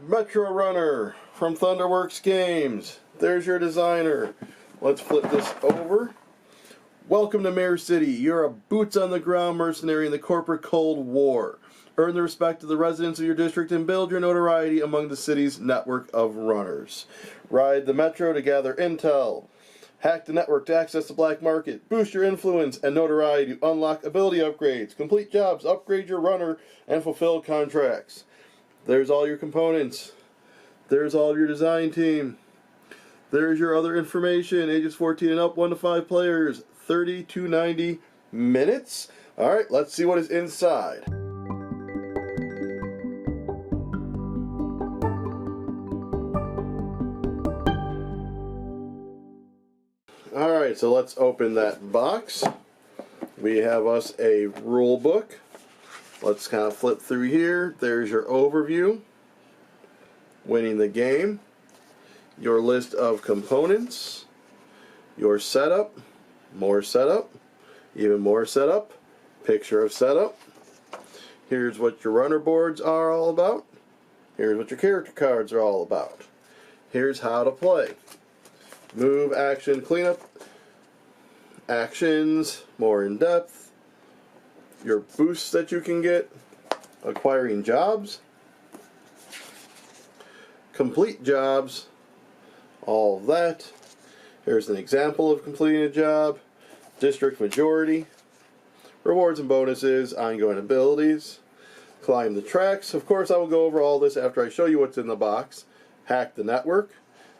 Metrorunner from Thunderworks Games. There's your designer. Let's flip this over. Welcome to Mare City. You're a boots-on-the-ground mercenary in the corporate Cold War. Earn the respect of the residents of your district and build your notoriety among the city's network of runners. Ride the metro to gather intel. Hack the network to access the black market. Boost your influence and notoriety to unlock ability upgrades. Complete jobs, upgrade your runner, and fulfill contracts. There's all your components. There's all of your design team. There's your other information. Ages 14 and up, 1 to 5 players. 30 to 90 minutes. Alright, let's see what is inside. Alright, so let's open that box. We have us a rule book. Let's kind of flip through here. There's your overview. Winning the game. Your list of components. Your setup. More setup. Even more setup. Picture of setup. Here's what your runner boards are all about. Here's what your character cards are all about. Here's how to play. Move, action, cleanup. Actions, more in depth. Your boosts that you can get, acquiring jobs, complete jobs, all of that. Here's an example of completing a job, district majority, rewards and bonuses, ongoing abilities, climb the tracks. Of course, I will go over all this after I show you what's in the box. Hack the network.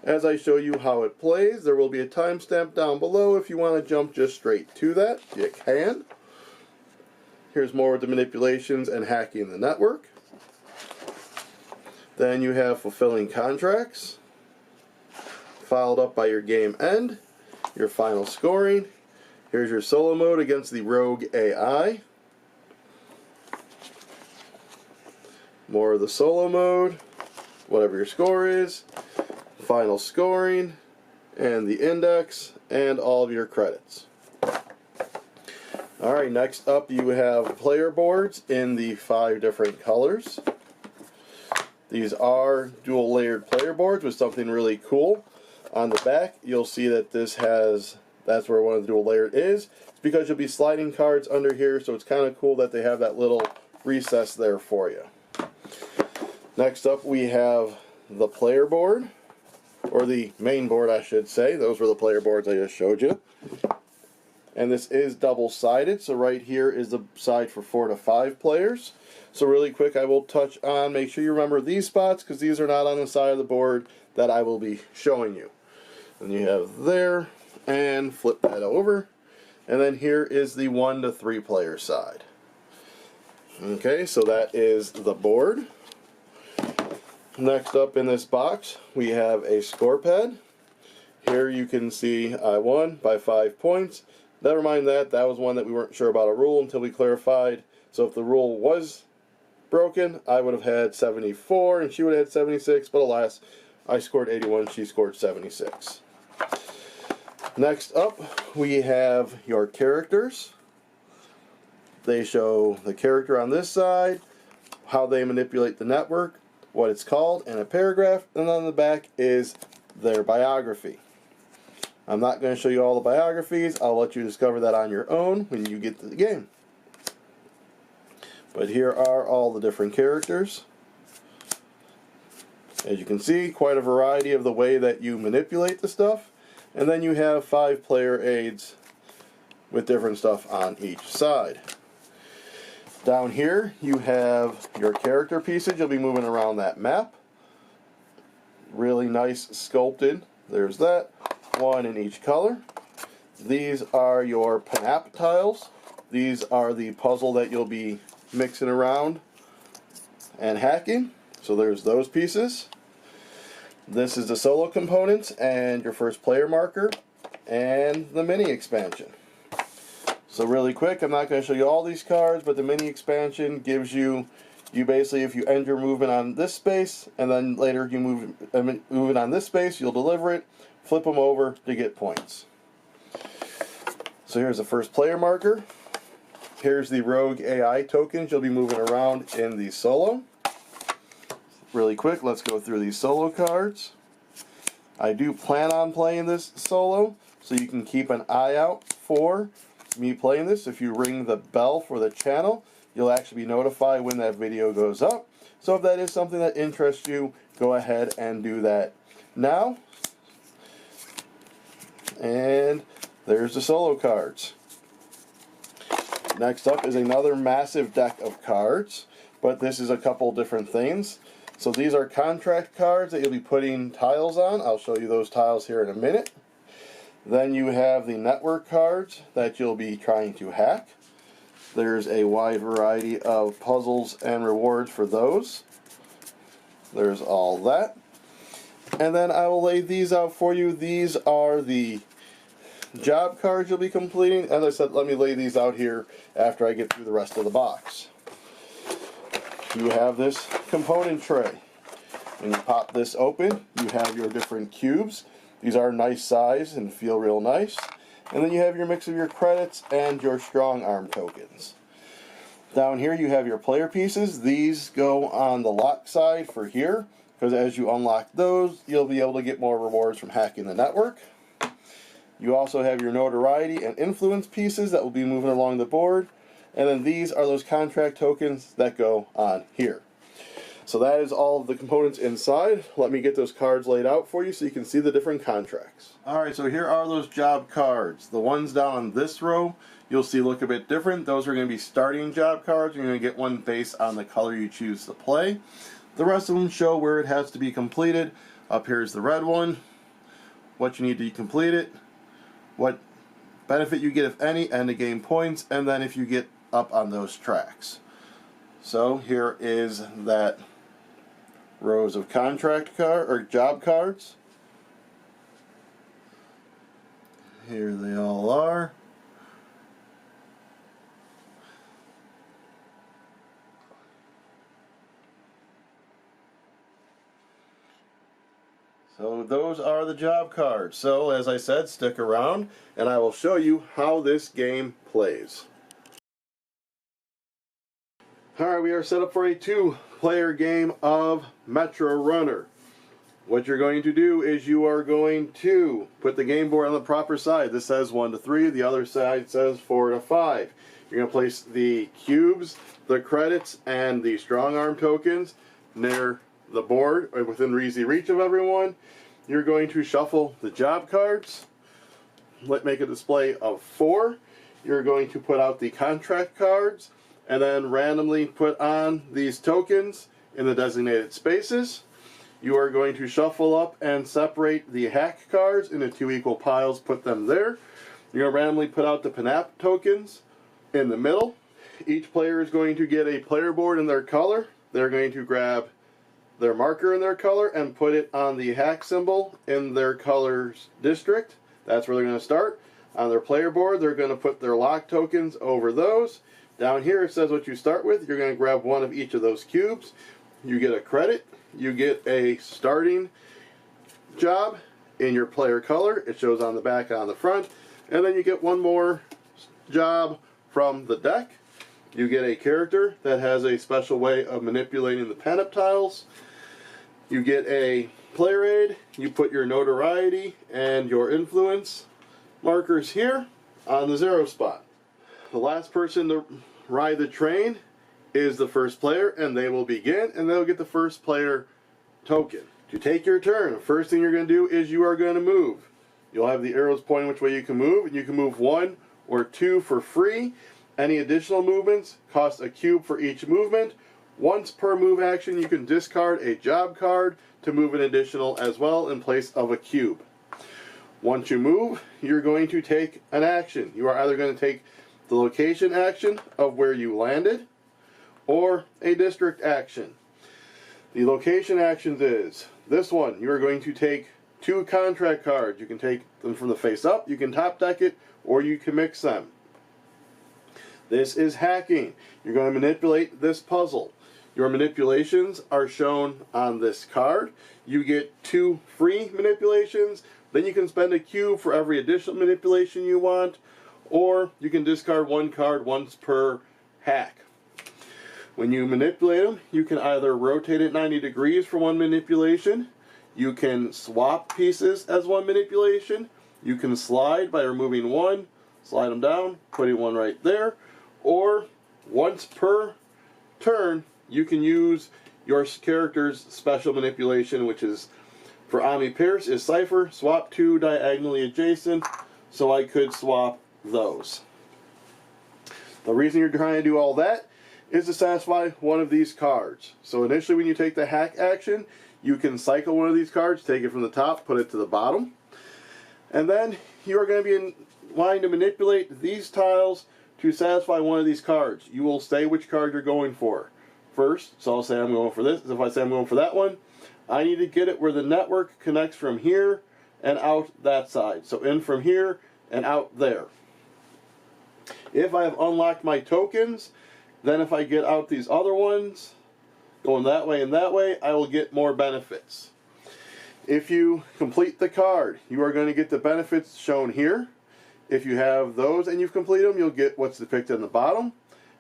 As I show you how it plays, there will be a timestamp down below. If you want to jump just straight to that, you can. Here's more of the manipulations and hacking the network. Then you have fulfilling contracts, followed up by your game end, your final scoring. Here's your solo mode against the rogue AI. More of the solo mode, whatever your score is, final scoring, and the index, and all of your credits. Alright, next up you have player boards in the 5 different colors. These are dual layered player boards with something really cool. On the back you'll see that this has, that's where one of the dual layered is. It's because you'll be sliding cards under here, so it's kind of cool that they have that little recess there for you. Next up we have the player board, or the main board I should say. Those were the player boards I just showed you. And this is double-sided, so right here is the side for 4 to 5 players. So really quick, I will touch on, make sure you remember these spots, because these are not on the side of the board that I will be showing you. And you have there, and flip that over. And then here is the 1 to 3 player side. Okay, so that is the board. Next up in this box, we have a score pad. Here you can see I won by 5 points. Never mind that, that was one that we weren't sure about a rule until we clarified. So if the rule was broken, I would have had 74 and she would have had 76, but alas, I scored 81, she scored 76. Next up, we have your characters. They show the character on this side, how they manipulate the network, what it's called, and a paragraph, and on the back is their biography. I'm not going to show you all the biographies. I'll let you discover that on your own when you get to the game. But here are all the different characters. As you can see, quite a variety of the way that you manipulate the stuff. And then you have 5 player aids with different stuff on each side. Down here you have your character pieces. You'll be moving around that map. Really nice sculpted. There's that. 1 in each color. These are your Panap tiles. These are the puzzle that you'll be mixing around and hacking. So there's those pieces. This is the solo components and your first player marker and the mini expansion. So really quick, I'm not going to show you all these cards, but the mini expansion gives you basically, if you end your movement on this space and then later you move it on this space, you'll deliver it, flip them over to get points. So here's the first player marker. Here's the rogue AI tokens you'll be moving around in the solo. really quick, let's go through these solo cards. I do plan on playing this solo, so you can keep an eye out for me playing this. If you ring the bell for the channel, you'll actually be notified when that video goes up. So if that is something that interests you, go ahead and do that now. And there's the solo cards. Next up is another massive deck of cards, but this is a couple different things. So these are contract cards that you'll be putting tiles on. I'll show you those tiles here in a minute. Then you have the network cards that you'll be trying to hack. There's a wide variety of puzzles and rewards for those. There's all that. And then I will lay these out for you. These are the job cards you'll be completing. As I said, let me lay these out here after I get through the rest of the box. You have this component tray. When you pop this open, you have your different cubes. These are nice size and feel real nice. And then you have your mix of your credits and your strong arm tokens. Down here you have your player pieces. These go on the lock side for here, because as you unlock those, you'll be able to get more rewards from hacking the network. You also have your notoriety and influence pieces that will be moving along the board. And then these are those contract tokens that go on here. So that is all of the components inside. Let me get those cards laid out for you so you can see the different contracts. Alright, so here are those job cards. The ones down on this row you'll see look a bit different. Those are going to be starting job cards. You're going to get one based on the color you choose to play. The rest of them show where it has to be completed. Up here is the red one, what you need to complete it, what benefit you get if any, end of game points, and then if you get up on those tracks. So here is that rows of contract card or job cards. Here they all are. So those are the job cards. So as I said, stick around and I will show you how this game plays. Alright, we are set up for a 2-player game of Metrorunner. What you're going to do is you are going to put the game board on the proper side. This says 1 to 3, the other side says 4 to 5. You're going to place the cubes, the credits, and the strong arm tokens near the board, within easy reach of everyone. You're going to shuffle the job cards. Make a display of 4. You're going to put out the contract cards, and then randomly put on these tokens in the designated spaces. You are going to shuffle up and separate the hack cards into 2 equal piles, put them there. You're going to randomly put out the Panap tokens in the middle. Each player is going to get a player board in their color. They're going to grab their marker in their color and put it on the hack symbol in their color's district. That's where they're going to start. On their player board, they're going to put their lock tokens over those. Down here it says what you start with. You're going to grab one of each of those cubes. You get a credit. You get a starting job in your player color. It shows on the back and on the front. And then you get one more job from the deck. You get a character that has a special way of manipulating the pen-up tiles. You get a player aid. You put your notoriety and your influence markers here on the 0 spot. The last person to ride the train is the first player, and they will begin, and they'll get the first player token. To take your turn, the first thing you're going to do is you are going to move. You'll have the arrows pointing which way you can move, and you can move 1 or 2 for free. Any additional movements cost a cube for each movement. Once per move action, you can discard a job card to move an additional as well in place of a cube. Once you move, you're going to take an action. You are either going to take the location action of where you landed, or a district action. The location actions is this one. You are going to take 2 contract cards. You can take them from the face up, you can top deck it, or you can mix them. This is hacking. You're going to manipulate this puzzle. Your manipulations are shown on this card. You get 2 free manipulations. Then you can spend a cube for every additional manipulation you want, or you can discard 1 card once per hack. When you manipulate them, you can either rotate it 90 degrees for one manipulation, you can swap pieces as one manipulation, you can slide by removing one, slide them down, putting one right there, or once per turn, you can use your character's special manipulation, which is for Ami Pierce, is Cipher, swap two diagonally adjacent, so I could swap those. The reason you're trying to do all that is to satisfy one of these cards. So initially when you take the hack action, you can cycle one of these cards, take it from the top, put it to the bottom, and then you are going to be wanting to manipulate these tiles to satisfy one of these cards. You will say which card you're going for first. So I'll say I'm going for this. If I say I'm going for that one, I need to get it where the network connects from here and out that side. So in from here and out there. If I have unlocked my tokens, then if I get out these other ones, going that way and that way, I will get more benefits. If you complete the card, you are going to get the benefits shown here. If you have those and you've completed them, you'll get what's depicted on the bottom.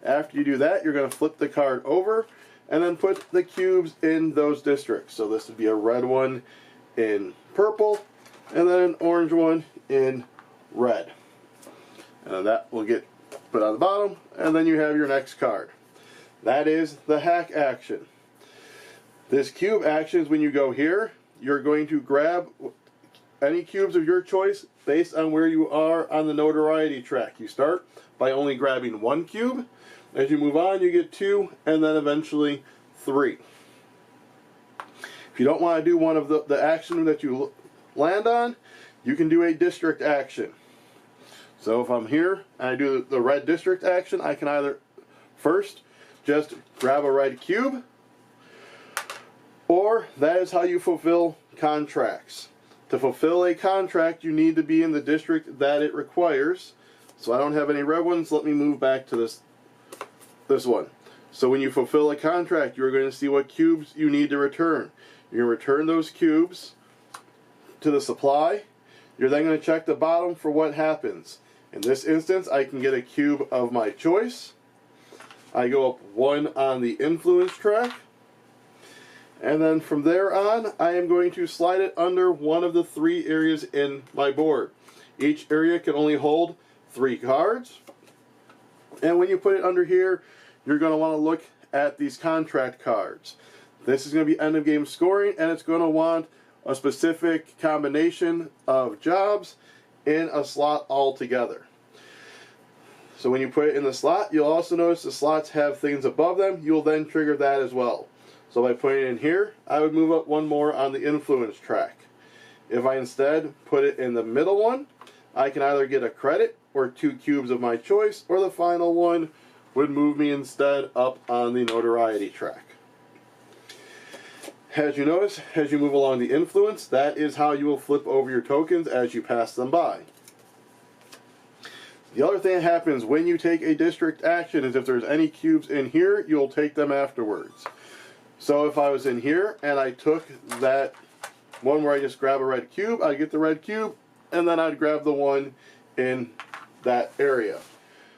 After you do that, you're going to flip the card over and then put the cubes in those districts. So this would be a red one in purple and then an orange one in red. And that will get put on the bottom, and then you have your next card. That is the hack action. This cube action is when you go here, you're going to grab any cubes of your choice based on where you are on the notoriety track. You start by only grabbing one cube. As you move on, you get two, and then eventually three. If you don't want to do one of the action that you land on, you can do a district action. So if I'm here and I do the red district action, I can either first just grab a red cube, or that is how you fulfill contracts. To fulfill a contract, you need to be in the district that it requires. So I don't have any red ones. Let me move back to this one. So when you fulfill a contract, you're going to see what cubes you need to return. You're going to return those cubes to the supply. You're then going to check the bottom for what happens. In this instance, I can get a cube of my choice. I go up one on the influence track. And then from there on, I am going to slide it under one of the three areas in my board. Each area can only hold 3 cards. And when you put it under here, you're going to want to look at these contract cards. This is going to be end of game scoring, and it's going to want a specific combination of jobs in a slot altogether. So when you put it in the slot, you'll also notice the slots have things above them. You'll then trigger that as well. So by putting it in here, I would move up one more on the influence track. If I instead put it in the middle one, I can either get a credit or 2 cubes of my choice, or the final one would move me instead up on the notoriety track. As you notice, as you move along the influence, that is how you will flip over your tokens as you pass them by. The other thing that happens when you take a district action is if there's any cubes in here, you'll take them afterwards. So if I was in here and I took that one where I just grab a red cube, I'd get the red cube, and then I'd grab the one in that area.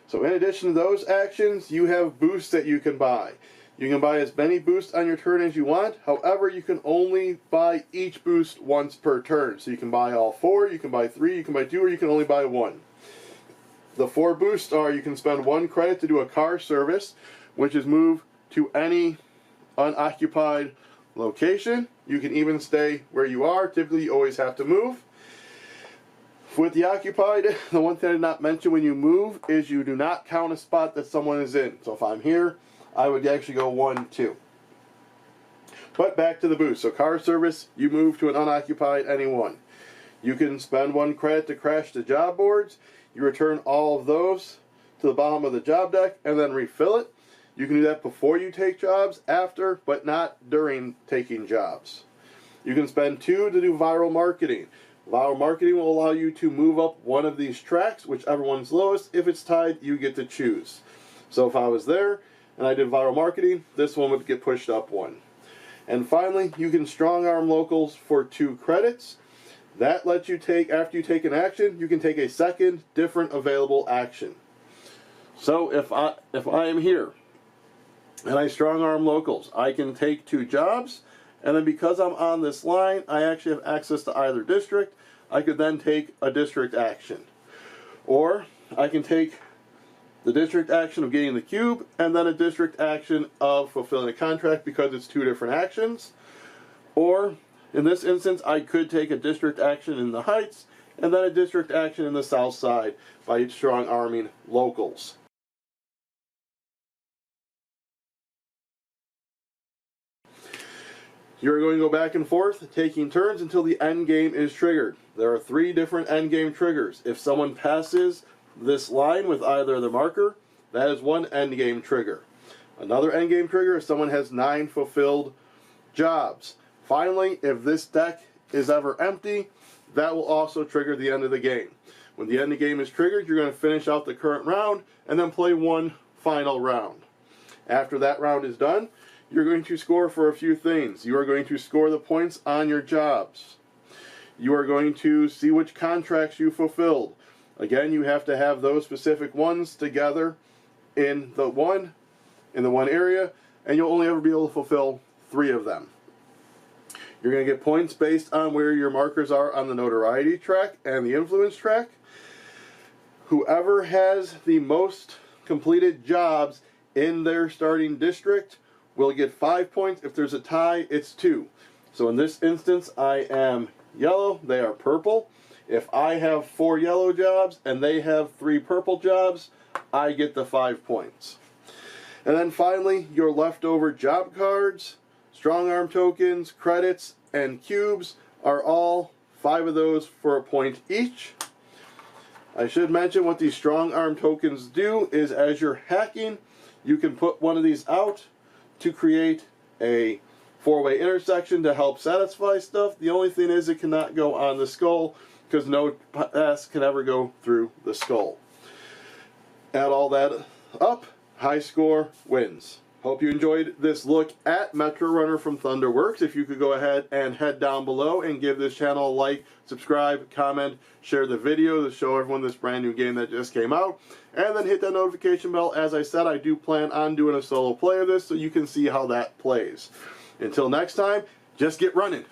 So in addition to those actions, you have boosts that you can buy. You can buy as many boosts on your turn as you want. However, you can only buy each boost once per turn. So you can buy all 4, you can buy 3, you can buy 2, or you can only buy 1. The 4 boosts are: you can spend 1 credit to do a car service, which is move to any unoccupied location. You can even stay where you are. Typically, you always have to move. With the occupied, the one thing I did not mention when you move is you do not count a spot that someone is in. So if I'm here, I would actually go 1, 2. But back to the boost. So car service, you move to an unoccupied anyone. You can spend 1 credit to crash the job boards. You return all of those to the bottom of the job deck and then refill it. You can do that before you take jobs, after, but not during taking jobs. You can spend 2 to do viral marketing. Viral marketing will allow you to move up one of these tracks, whichever one's lowest. If it's tied, you get to choose. So if I was there and I did viral marketing, this one would get pushed up 1. And finally, you can strong arm locals for 2 credits. That lets you take, after you take an action, you can take a second different available action. So if I am here and I strong arm locals. I can take 2 jobs, and then because I'm on this line, I actually have access to either district. I could then take a district action. Or I can take the district action of getting the cube, and then a district action of fulfilling a contract because it's 2 different actions. Or, in this instance, I could take a district action in the Heights, and then a district action in the South Side by strong arming locals. You're going to go back and forth, taking turns until the end game is triggered. There are 3 different end game triggers. If someone passes this line with either the marker, that is 1 end game trigger. Another end game trigger if someone has 9 fulfilled jobs. Finally, if this deck is ever empty, that will also trigger the end of the game. When the end of the game is triggered, you're going to finish out the current round and then play 1 final round. After that round is done, you're going to score for a few things. You are going to score the points on your jobs. You are going to see which contracts you fulfilled. Again, you have to have those specific ones together in the one area, and you'll only ever be able to fulfill 3 of them. You're going to get points based on where your markers are on the notoriety track and the influence track. Whoever has the most completed jobs in their starting district will get 5 points. If there's a tie, it's 2. So in this instance, I am yellow, they are purple. If I have 4 yellow jobs and they have 3 purple jobs, I get the 5 points. And then finally, your leftover job cards, strong arm tokens, credits, and cubes are all 5 of those for a point each. I should mention what these strong arm tokens do is as you're hacking, you can put one of these out to create a 4-way intersection to help satisfy stuff. The only thing is it cannot go on the skull because no pass can ever go through the skull. Add all that up, high score wins. Hope you enjoyed this look at Metrorunner from Thunderworks. If you could go ahead and head down below and give this channel a like, subscribe, comment, share the video to show everyone this brand new game that just came out. And then hit that notification bell. As I said, I do plan on doing a solo play of this so you can see how that plays. Until next time, just get running.